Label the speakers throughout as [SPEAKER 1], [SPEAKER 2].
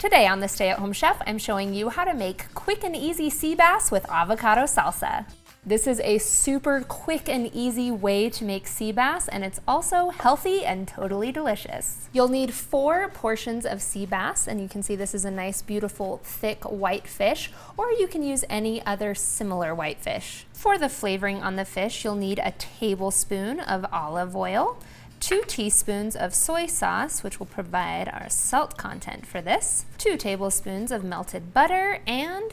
[SPEAKER 1] Today on The Stay-at-Home Chef, I'm showing you how to make quick and easy sea bass with avocado salsa. This is a super quick and easy way to make sea bass, and it's also healthy and totally delicious. You'll need 4 portions of sea bass, and you can see this is a nice, beautiful, thick white fish, or you can use any other similar white fish. For the flavoring on the fish, you'll need a tablespoon of olive oil, 2 teaspoons of soy sauce, which will provide our salt content for this, 2 tablespoons of melted butter, and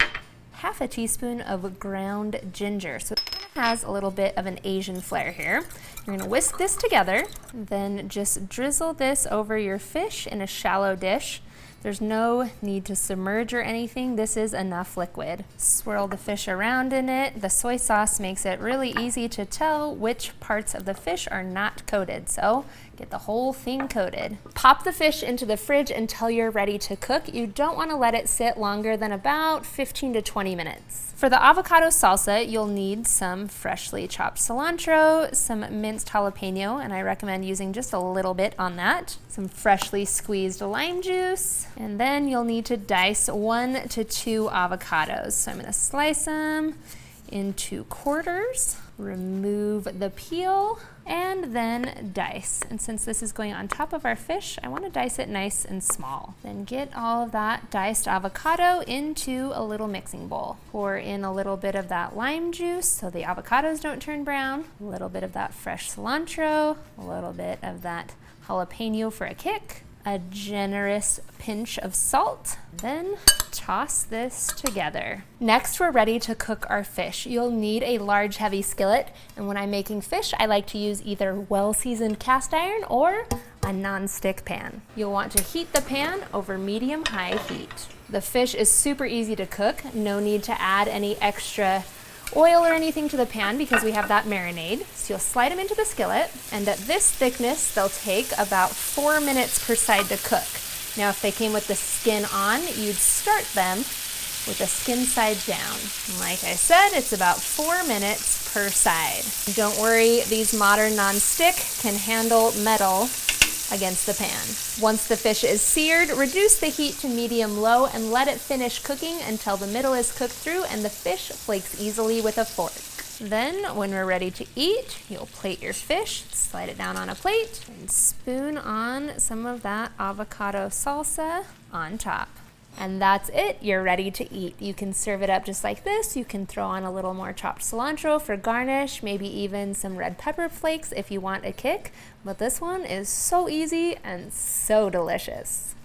[SPEAKER 1] half a teaspoon of ground ginger. So it has a little bit of an Asian flair here. You're gonna whisk this together, then just drizzle this over your fish in a shallow dish. There's no need to submerge or anything. This is enough liquid. Swirl the fish around in it. The soy sauce makes it really easy to tell which parts of the fish are not coated, so get the whole thing coated. Pop the fish into the fridge until you're ready to cook. You don't want to let it sit longer than about 15 to 20 minutes. For the avocado salsa, you'll need some freshly chopped cilantro, some minced jalapeno, and I recommend using just a little bit on that, some freshly squeezed lime juice, and then you'll need to dice 1 to 2 avocados. So I'm going to slice them into quarters, remove the peel, and then dice. And since this is going on top of our fish, I want to dice it nice and small. Then get all of that diced avocado into a little mixing bowl. Pour in a little bit of that lime juice so the avocados don't turn brown, a little bit of that fresh cilantro, a little bit of that jalapeno for a kick, a generous pinch of salt, then toss this together. Next, we're ready to cook our fish. You'll need a large, heavy skillet, and when I'm making fish, I like to use either well-seasoned cast iron or a non-stick pan. You'll want to heat the pan over medium-high heat. The fish is super easy to cook. No need to add any extra oil or anything to the pan because we have that marinade. So you'll slide them into the skillet, and at this thickness, they'll take about 4 minutes per side to cook. Now, if they came with the skin on, you'd start them with the skin side down. Like I said, it's about 4 minutes per side. Don't worry, these modern non-stick can handle metal against the pan. Once the fish is seared, reduce the heat to medium-low and let it finish cooking until the middle is cooked through and the fish flakes easily with a fork. Then, when we're ready to eat, you'll plate your fish, slide it down on a plate, and spoon on some of that avocado salsa on top. And that's it, you're ready to eat. You can serve it up just like this. You can throw on a little more chopped cilantro for garnish, maybe even some red pepper flakes if you want a kick. But this one is so easy and so delicious.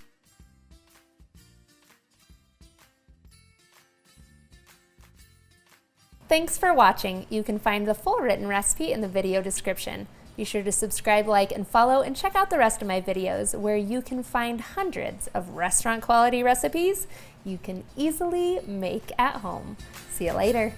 [SPEAKER 1] Thanks for watching. You can find the full written recipe in the video description. Be sure to subscribe, like, and follow, and check out the rest of my videos where you can find hundreds of restaurant quality recipes you can easily make at home. See you later.